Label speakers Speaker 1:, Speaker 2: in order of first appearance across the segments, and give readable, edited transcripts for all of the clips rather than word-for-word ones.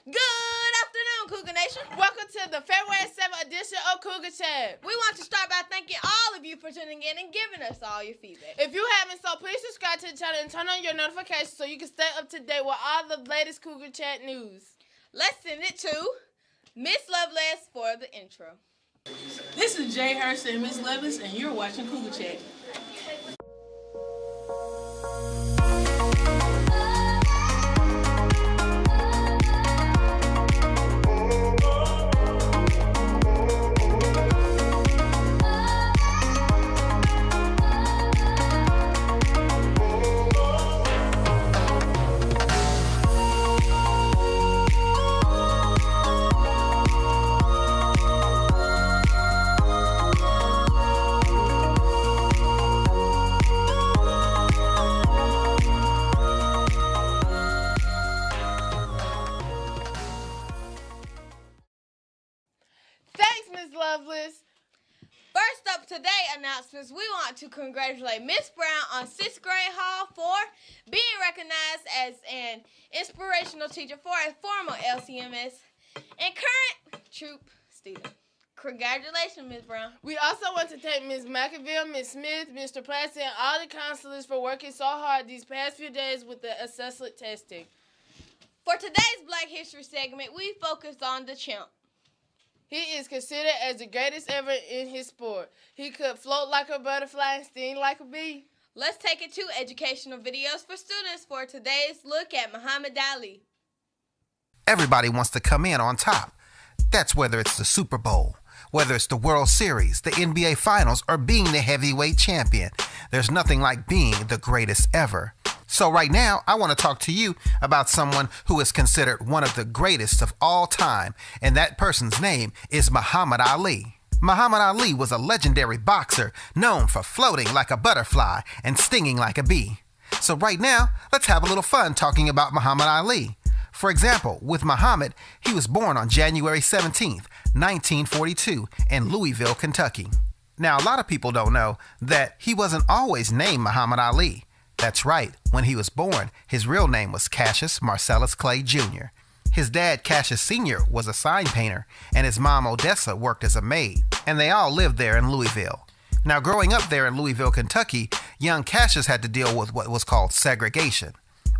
Speaker 1: Good afternoon, Cougar Nation.
Speaker 2: Welcome to the February 7th edition of Cougar Chat.
Speaker 1: We want to start by thanking all of you for tuning in and giving us all your feedback.
Speaker 2: If you haven't, so please subscribe to the channel and turn on your notifications so you can stay up to date with all the latest Cougar Chat news.
Speaker 1: Let's send it to Miss Lovelace for the intro.
Speaker 3: This is Jay Hurst and Miss Lovelace, and you're watching Cougar Chat.
Speaker 2: Thanks, Ms. Lovelace.
Speaker 1: First up today announcements, we want to congratulate Miss Brown on 6th grade hall for being recognized as an inspirational teacher for a former LCMS and current troop student. Congratulations, Miss Brown.
Speaker 2: We also want to thank Ms. McAville, Ms. Smith, Mr. Plassey, and all the counselors for working so hard these past few days with the assessment testing.
Speaker 1: For today's Black History segment, we focused on the champ.
Speaker 2: He is considered as the greatest ever in his sport. He could float like a butterfly and sting like a bee.
Speaker 1: Let's take it to educational videos for students for today's look at Muhammad Ali.
Speaker 4: Everybody wants to come in on top. That's whether it's the Super Bowl, whether it's the World Series, the NBA Finals, or being the heavyweight champion. There's nothing like being the greatest ever. So right now, I want to talk to you about someone who is considered one of the greatest of all time, and that person's name is Muhammad Ali. Muhammad Ali was a legendary boxer known for floating like a butterfly and stinging like a bee. So right now, let's have a little fun talking about Muhammad Ali. For example, with Muhammad, he was born on January 17th, 1942 in Louisville, Kentucky. Now, a lot of people don't know that he wasn't always named Muhammad Ali. That's right, when he was born, his real name was Cassius Marcellus Clay Jr. His dad, Cassius Sr., was a sign painter, and his mom, Odessa, worked as a maid, and they all lived there in Louisville. Now, growing up there in Louisville, Kentucky, young Cassius had to deal with what was called segregation.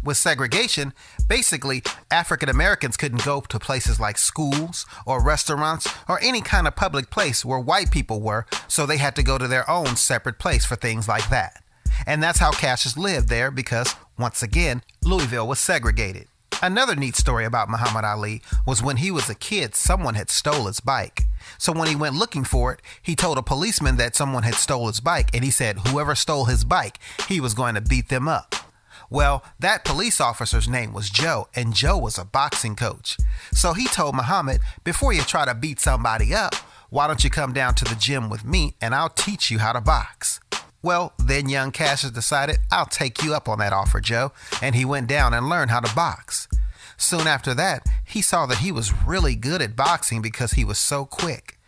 Speaker 4: With segregation, basically, African Americans couldn't go to places like schools or restaurants or any kind of public place where white people were, so they had to go to their own separate place for things like that. And that's how Cassius lived there because, once again, Louisville was segregated. Another neat story about Muhammad Ali was when he was a kid, someone had stole his bike. So when he went looking for it, he told a policeman that someone had stole his bike, and he said whoever stole his bike, he was going to beat them up. Well, that police officer's name was Joe, and Joe was a boxing coach. So he told Muhammad, before you try to beat somebody up, why don't you come down to the gym with me and I'll teach you how to box. Well, then young Cassius decided, I'll take you up on that offer, Joe, and he went down and learned how to box. Soon after that, he saw that he was really good at boxing because he was so quick.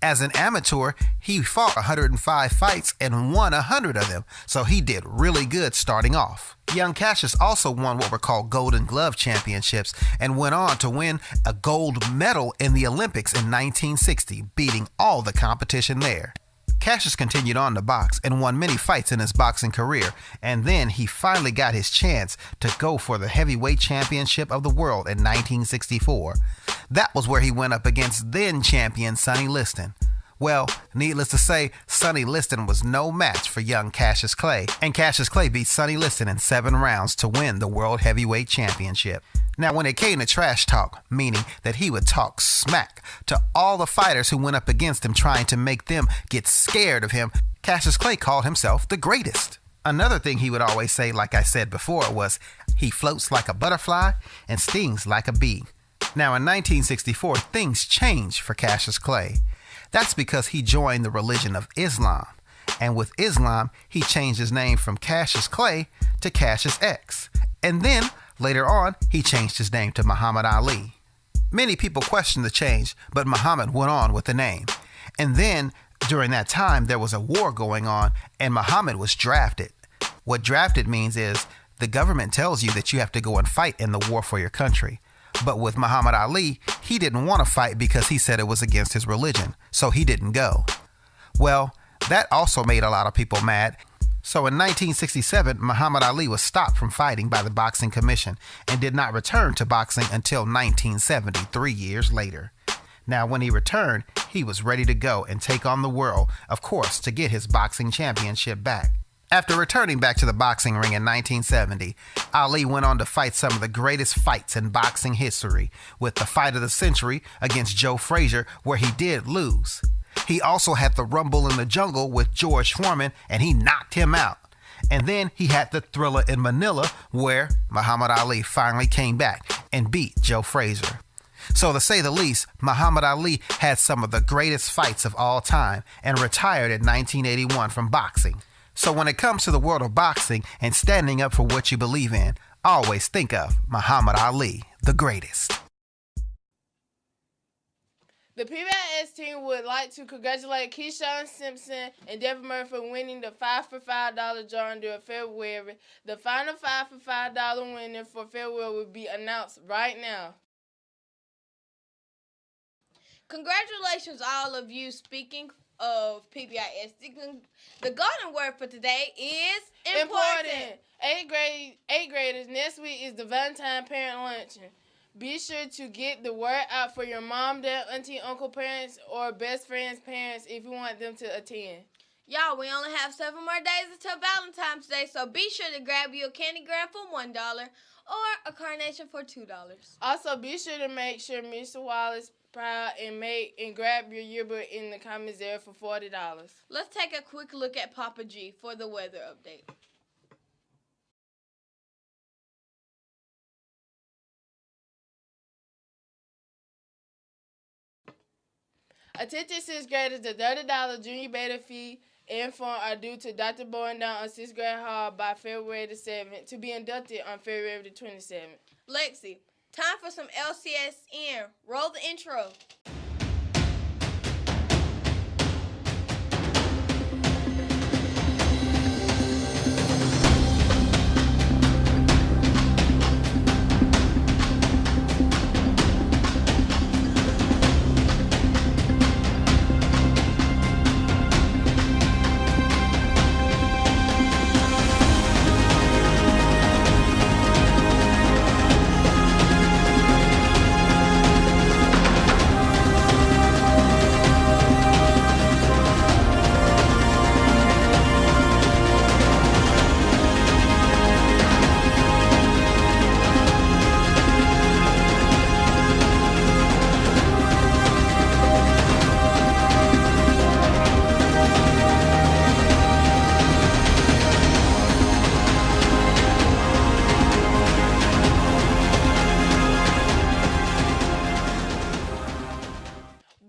Speaker 4: As an amateur, he fought 105 fights and won 100 of them, so he did really good starting off. Young Cassius also won what were called Golden Glove Championships and went on to win a gold medal in the Olympics in 1960, beating all the competition there. Cassius continued on to box and won many fights in his boxing career, and then he finally got his chance to go for the heavyweight championship of the world in 1964. That was where he went up against then champion Sonny Liston. Well, needless to say, Sonny Liston was no match for young Cassius Clay, and Cassius Clay beat Sonny Liston in 7 rounds to win the World Heavyweight Championship. Now, when it came to trash talk, meaning that he would talk smack to all the fighters who went up against him trying to make them get scared of him, Cassius Clay called himself the greatest. Another thing he would always say, like I said before, was he floats like a butterfly and stings like a bee. Now, in 1964, things changed for Cassius Clay. That's because he joined the religion of Islam. And with Islam, he changed his name from Cassius Clay to Cassius X. And then, later on, he changed his name to Muhammad Ali. Many people questioned the change, but Muhammad went on with the name. And then, during that time, there was a war going on, and Muhammad was drafted. What drafted means is the government tells you that you have to go and fight in the war for your country. But with Muhammad Ali, he didn't want to fight because he said it was against his religion, so he didn't go. Well, that also made a lot of people mad. So in 1967, Muhammad Ali was stopped from fighting by the Boxing Commission and did not return to boxing until 1970, 3 years later. Now, when he returned, he was ready to go and take on the world, of course, to get his boxing championship back. After returning back to the boxing ring in 1970, Ali went on to fight some of the greatest fights in boxing history, with the fight of the century against Joe Frazier, where he did lose. He also had the Rumble in the Jungle with George Foreman, and he knocked him out. And then he had the Thriller in Manila, where Muhammad Ali finally came back and beat Joe Frazier. So to say the least, Muhammad Ali had some of the greatest fights of all time and retired in 1981 from boxing. So when it comes to the world of boxing and standing up for what you believe in, always think of Muhammad Ali, the greatest.
Speaker 2: The PBS team would like to congratulate Keyshawn Simpson and Devin Murray for winning the 5 for $5 drawing during February. The final 5 for $5 winner for February will be announced right now.
Speaker 1: Congratulations, all of you. Speaking of PBIS, the golden word for today is important.
Speaker 2: Eighth graders, next week is the Valentine Parent Luncheon. Be sure to get the word out for your mom, dad, auntie, uncle, parents, or best friend's parents if you want them to attend.
Speaker 1: Y'all, we only have 7 more days until Valentine's Day, so be sure to grab you a candy gram for $1 or a carnation for $2.
Speaker 2: Also, be sure to make sure Mr. Wallace proud and grab your yearbook in the comments area for $40.
Speaker 1: Let's take a quick look at Papa G for the weather update.
Speaker 2: Attention 6th graders, the $30 junior beta fee and form are due to Dr. Bowen down on 6th grade hall by February the 7th to be inducted on February the 27th.
Speaker 1: Lexi, time for some LCSN. Roll the intro.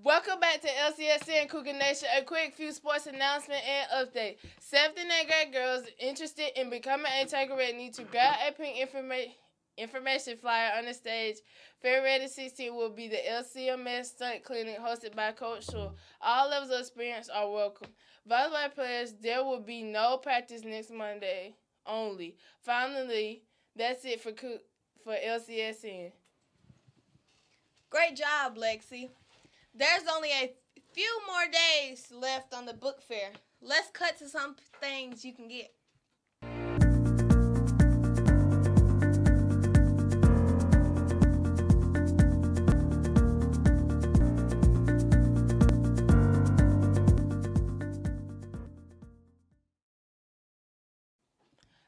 Speaker 2: Welcome back to LCSN Cougar Nation. A quick few sports announcement and update. 7th and 8th grade girls interested in becoming a Tiger Red need to grab a pink information flyer on the stage. February the 16th will be the LCMS Stunt Clinic hosted by Coach Shore. All levels of experience are welcome. Volleyball players, there will be no practice next Monday only. Finally, that's it for LCSN.
Speaker 1: Great job, Lexi. There's only a few more days left on the book fair. Let's cut to some things you can get.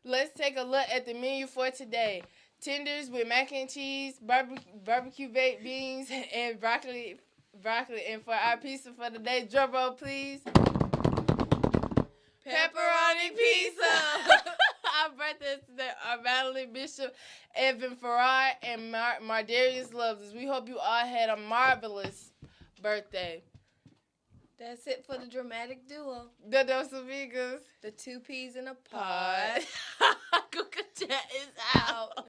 Speaker 2: Let's take a look at the menu for today. Tenders with mac and cheese, barbecue baked beans, and broccoli. And for our pizza for the day, drum roll, please. Pepperoni pizza. Our birthdays today are Madeline Bishop, Evan Farrar, and Mardarius Lovelace. We hope you all had a marvelous birthday.
Speaker 1: That's it for the dramatic duo.
Speaker 2: The Dos Amigos.
Speaker 1: The 2 peas in a pod.
Speaker 2: Cougar Chat is out.